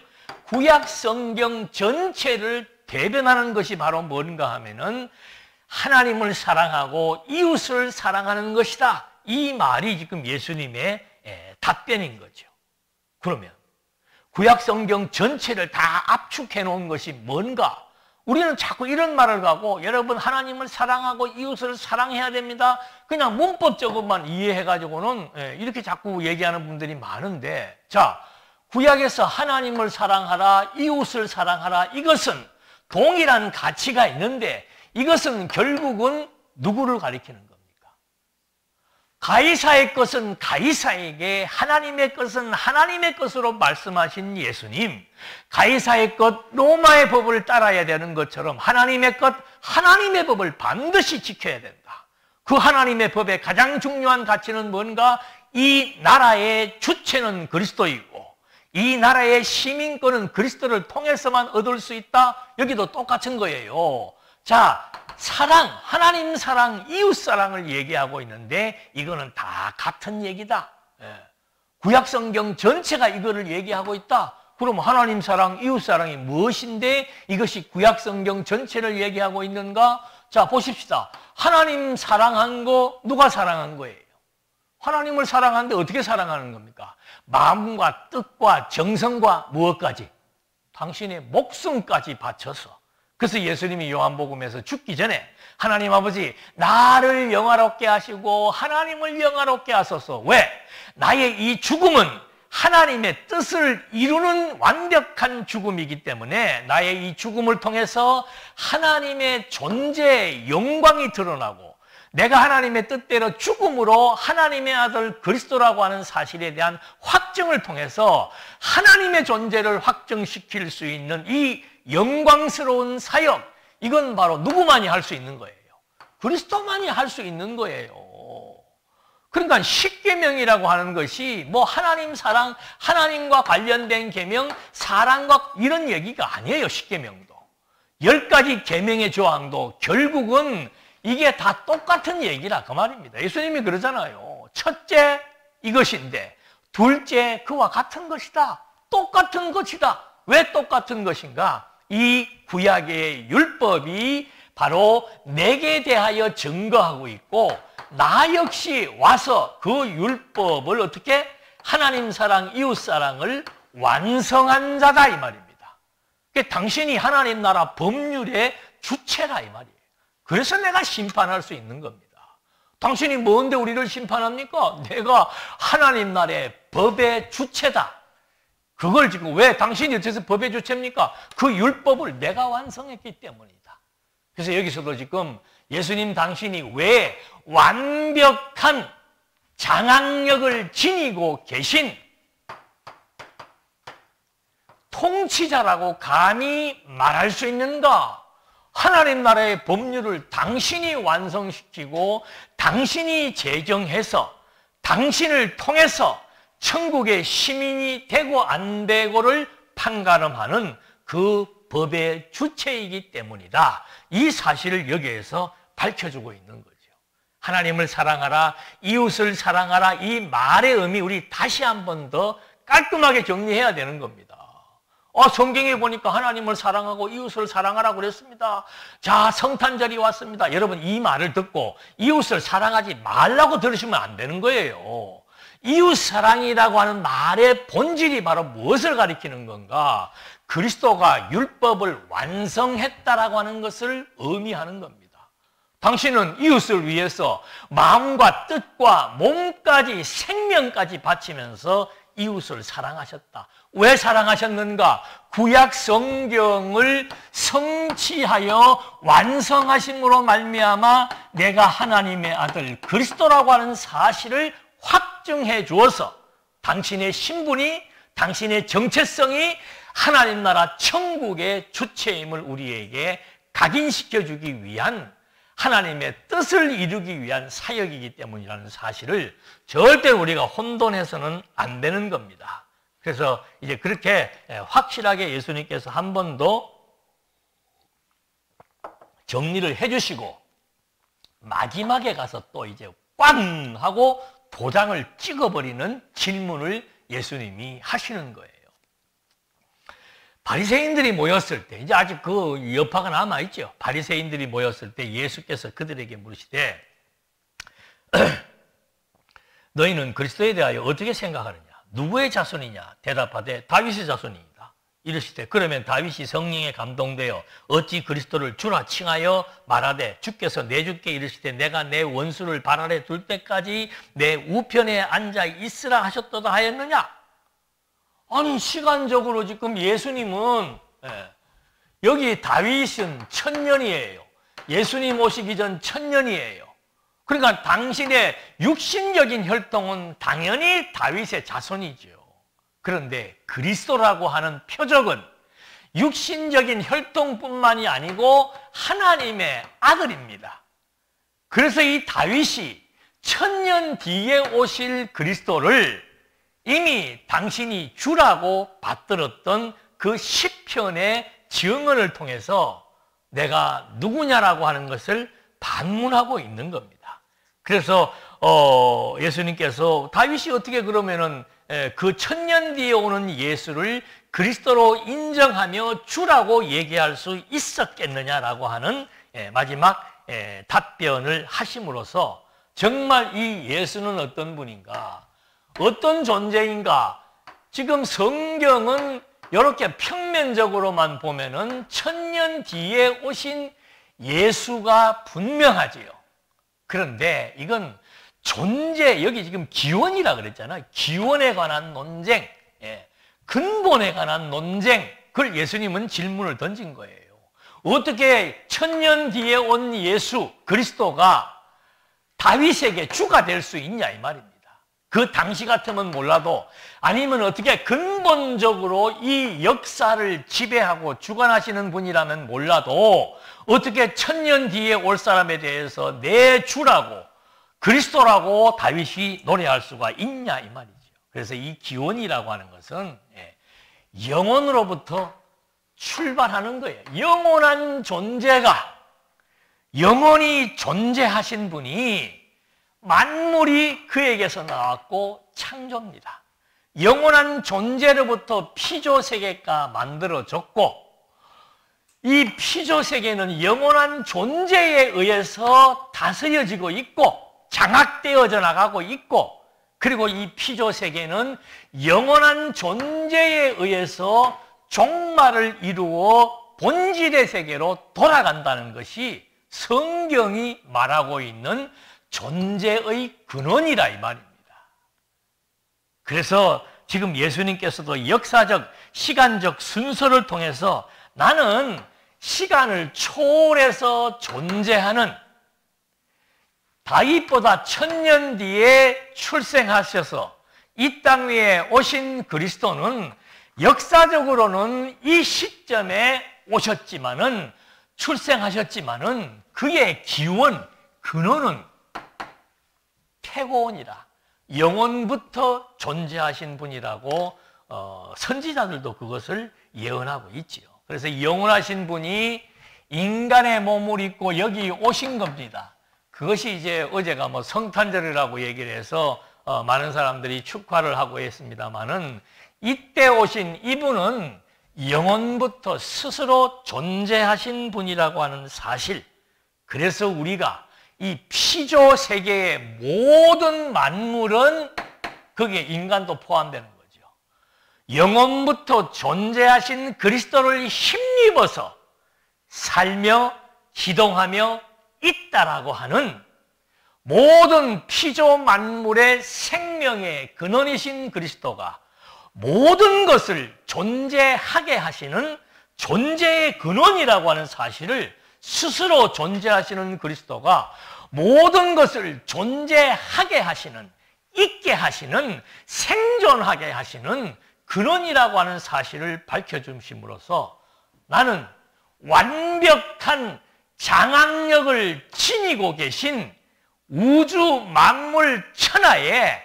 Speaker 1: 구약 성경 전체를 대변하는 것이 바로 뭔가 하면은 하나님을 사랑하고 이웃을 사랑하는 것이다. 이 말이 지금 예수님의 답변인 거죠. 그러면 구약 성경 전체를 다 압축해 놓은 것이 뭔가? 우리는 자꾸 이런 말을 하고 여러분 하나님을 사랑하고 이웃을 사랑해야 됩니다. 그냥 문법적으로만 이해해가지고는 이렇게 자꾸 얘기하는 분들이 많은데, 자, 구약에서 하나님을 사랑하라, 이웃을 사랑하라, 이것은 동일한 가치가 있는데 이것은 결국은 누구를 가리키는 겁니까? 가이사의 것은 가이사에게, 하나님의 것은 하나님의 것으로 말씀하신 예수님, 가이사의 것 로마의 법을 따라야 되는 것처럼 하나님의 것 하나님의 법을 반드시 지켜야 된다. 그 하나님의 법의 가장 중요한 가치는 뭔가? 이 나라의 주체는 그리스도이고 이 나라의 시민권은 그리스도를 통해서만 얻을 수 있다. 여기도 똑같은 거예요. 자, 사랑, 하나님 사랑, 이웃 사랑을 얘기하고 있는데 이거는 다 같은 얘기다. 구약 성경 전체가 이거를 얘기하고 있다. 그럼 하나님 사랑, 이웃 사랑이 무엇인데 이것이 구약 성경 전체를 얘기하고 있는가? 자, 보십시다. 하나님 사랑한 거 누가 사랑한 거예요? 하나님을 사랑하는데 어떻게 사랑하는 겁니까? 마음과 뜻과 정성과 무엇까지? 당신의 목숨까지 바쳐서. 그래서 예수님이 요한복음에서 죽기 전에 하나님 아버지 나를 영화롭게 하시고 하나님을 영화롭게 하소서. 왜? 나의 이 죽음은 하나님의 뜻을 이루는 완벽한 죽음이기 때문에 나의 이 죽음을 통해서 하나님의 존재의 영광이 드러나고 내가 하나님의 뜻대로 죽음으로 하나님의 아들 그리스도라고 하는 사실에 대한 확증을 통해서 하나님의 존재를 확증시킬 수 있는 이 영광스러운 사역, 이건 바로 누구만이 할 수 있는 거예요? 그리스도만이 할 수 있는 거예요. 그러니까 십계명이라고 하는 것이 뭐 하나님 사랑, 하나님과 관련된 계명, 사랑과 이런 얘기가 아니에요. 십계명도 10가지 계명의 조항도 결국은 이게 다 똑같은 얘기라 그 말입니다. 예수님이 그러잖아요. 첫째 이것인데 둘째 그와 같은 것이다. 똑같은 것이다. 왜 똑같은 것인가? 이 구약의 율법이 바로 내게 대하여 증거하고 있고 나 역시 와서 그 율법을 어떻게 하나님 사랑, 이웃 사랑을 완성한 자다 이 말입니다. 그러니까 당신이 하나님 나라 법률의 주체라 이 말이에요. 그래서 내가 심판할 수 있는 겁니다. 당신이 뭔데 우리를 심판합니까? 내가 하나님 나라의 법의 주체다. 그걸 지금 왜 당신이 어째서 법의 주체입니까? 그 율법을 내가 완성했기 때문이다. 그래서 여기서도 지금 예수님 당신이 왜 완벽한 장악력을 지니고 계신 통치자라고 감히 말할 수 있는가? 하나님 나라의 법률을 당신이 완성시키고 당신이 제정해서 당신을 통해서 천국의 시민이 되고 안 되고를 판가름하는 그 법의 주체이기 때문이다. 이 사실을 여기에서 밝혀주고 있는 거죠. 하나님을 사랑하라, 이웃을 사랑하라, 이 말의 의미 우리 다시 한 번 더 깔끔하게 정리해야 되는 겁니다. 성경에 보니까 하나님을 사랑하고 이웃을 사랑하라고 그랬습니다. 자, 성탄절이 왔습니다. 여러분 이 말을 듣고 이웃을 사랑하지 말라고 들으시면 안 되는 거예요. 이웃 사랑이라고 하는 말의 본질이 바로 무엇을 가리키는 건가? 그리스도가 율법을 완성했다라고 하는 것을 의미하는 겁니다. 당신은 이웃을 위해서 마음과 뜻과 몸까지 생명까지 바치면서 이웃을 사랑하셨다. 왜 사랑하셨는가? 구약 성경을 성취하여 완성하심으로 말미암아 내가 하나님의 아들 그리스도라고 하는 사실을 확증해 주어서 당신의 신분이, 당신의 정체성이 하나님 나라 천국의 주체임을 우리에게 각인시켜 주기 위한 하나님의 뜻을 이루기 위한 사역이기 때문이라는 사실을 절대 우리가 혼돈해서는 안 되는 겁니다. 그래서 이제 그렇게 확실하게 예수님께서 한 번 더 정리를 해주시고 마지막에 가서 또 이제 꽝 하고 도장을 찍어버리는 질문을 예수님이 하시는 거예요. 바리새인들이 모였을 때, 이제 아직 그 여파가 남아있죠. 바리새인들이 모였을 때 예수께서 그들에게 물으시되 너희는 그리스도에 대하여 어떻게 생각하느냐? 누구의 자손이냐? 대답하되 다윗의 자손이다. 이르시되 그러면 다윗이 성령에 감동되어 어찌 그리스도를 주라 칭하여 말하되 주께서 내 주께 이르시되 내가 내 원수를 발 아래 둘 때까지 내 우편에 앉아 있으라 하셨도다 하였느냐? 아니 시간적으로 지금 예수님은 여기 다윗은 1000년이에요. 예수님 오시기 전 1000년이에요. 그러니까 당신의 육신적인 혈통은 당연히 다윗의 자손이죠. 그런데 그리스도라고 하는 표적은 육신적인 혈통뿐만이 아니고 하나님의 아들입니다. 그래서 이 다윗이 1000년 뒤에 오실 그리스도를 이미 당신이 주라고 받들었던 그 시편의 증언을 통해서 내가 누구냐라고 하는 것을 반문하고 있는 겁니다. 그래서 예수님께서 다윗이 어떻게 그러면은 그 1000년 뒤에 오는 예수를 그리스도로 인정하며 주라고 얘기할 수 있었겠느냐라고 하는 마지막 답변을 하심으로써 정말 이 예수는 어떤 분인가? 어떤 존재인가? 지금 성경은 이렇게 평면적으로만 보면은 1000년 뒤에 오신 예수가 분명하지요. 그런데 이건 존재, 여기 지금 기원이라 그랬잖아요. 기원에 관한 논쟁, 근본에 관한 논쟁, 그걸 예수님은 질문을 던진 거예요. 어떻게 1000년 뒤에 온 예수, 그리스도가 다윗에게 주가 될 수 있냐 이 말입니다. 그 당시 같으면 몰라도 아니면 어떻게 근본적으로 이 역사를 지배하고 주관하시는 분이라면 몰라도 어떻게 1000년 뒤에 올 사람에 대해서 내 주라고 그리스도라고 다윗이 노래할 수가 있냐 이 말이죠. 그래서 이 기원이라고 하는 것은 영혼으로부터 출발하는 거예요. 영원한 존재가, 영원히 존재하신 분이 만물이 그에게서 나왔고 창조입니다. 영원한 존재로부터 피조세계가 만들어졌고, 이 피조세계는 영원한 존재에 의해서 다스려지고 있고 장악되어져 나가고 있고, 그리고 이 피조세계는 영원한 존재에 의해서 종말을 이루어 본질의 세계로 돌아간다는 것이 성경이 말하고 있는 존재의 근원이라 이 말입니다. 그래서 지금 예수님께서도 역사적, 시간적 순서를 통해서 나는 시간을 초월해서 존재하는, 다윗보다 1000년 뒤에 출생하셔서 이 땅 위에 오신 그리스도는 역사적으로는 이 시점에 오셨지만은, 출생하셨지만은 그의 기원, 근원은 태고원이라, 영원부터 존재하신 분이라고 선지자들도 그것을 예언하고 있지요. 그래서 영원하신 분이 인간의 몸을 입고 여기 오신 겁니다. 그것이 이제 어제가 성탄절이라고 얘기를 해서 많은 사람들이 축하를 하고 있습니다만은, 이때 오신 이분은 영원부터 스스로 존재하신 분이라고 하는 사실, 그래서 우리가 이 피조 세계의 모든 만물은 거기에 인간도 포함되는 거죠. 영원부터 존재하신 그리스도를 힘입어서 살며 기동하며 있다라고 하는, 모든 피조 만물의 생명의 근원이신 그리스도가 모든 것을 존재하게 하시는 존재의 근원이라고 하는 사실을, 스스로 존재하시는 그리스도가 모든 것을 존재하게 하시는, 있게 하시는, 생존하게 하시는 근원이라고 하는 사실을 밝혀주심으로써 나는 완벽한 장악력을 지니고 계신 우주 만물 천하의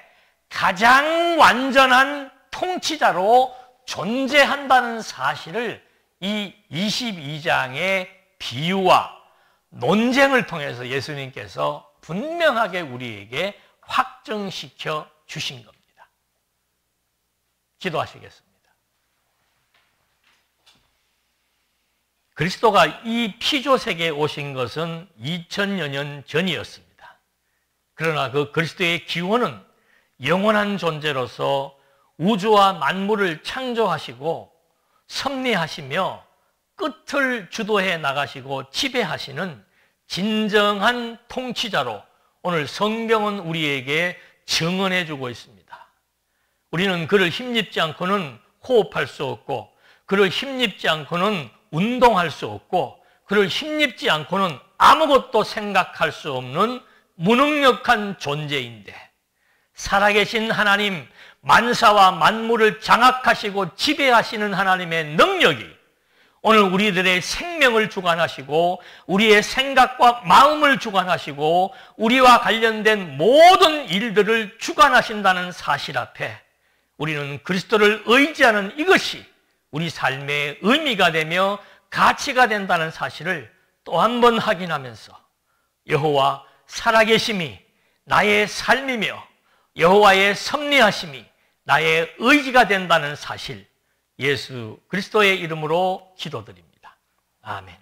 Speaker 1: 가장 완전한 통치자로 존재한다는 사실을 이 22장의 비유와 논쟁을 통해서 예수님께서 분명하게 우리에게 확정시켜 주신 겁니다. 기도하시겠습니다. 그리스도가 이 피조세계에 오신 것은 2000여 년 전이었습니다. 그러나 그 그리스도의 기원은 영원한 존재로서 우주와 만물을 창조하시고 섭리하시며 끝을 주도해 나가시고 지배하시는 진정한 통치자로 오늘 성경은 우리에게 증언해 주고 있습니다. 우리는 그를 힘입지 않고는 호흡할 수 없고, 그를 힘입지 않고는 운동할 수 없고, 그를 힘입지 않고는 아무것도 생각할 수 없는 무능력한 존재인데, 살아계신 하나님, 만사와 만물을 장악하시고 지배하시는 하나님의 능력이 오늘 우리들의 생명을 주관하시고, 우리의 생각과 마음을 주관하시고, 우리와 관련된 모든 일들을 주관하신다는 사실 앞에 우리는 그리스도를 의지하는 이것이 우리 삶의 의미가 되며 가치가 된다는 사실을 또 한 번 확인하면서, 여호와 살아계심이 나의 삶이며 여호와의 섭리하심이 나의 의지가 된다는 사실, 예수 그리스도의 이름으로 기도드립니다. 아멘.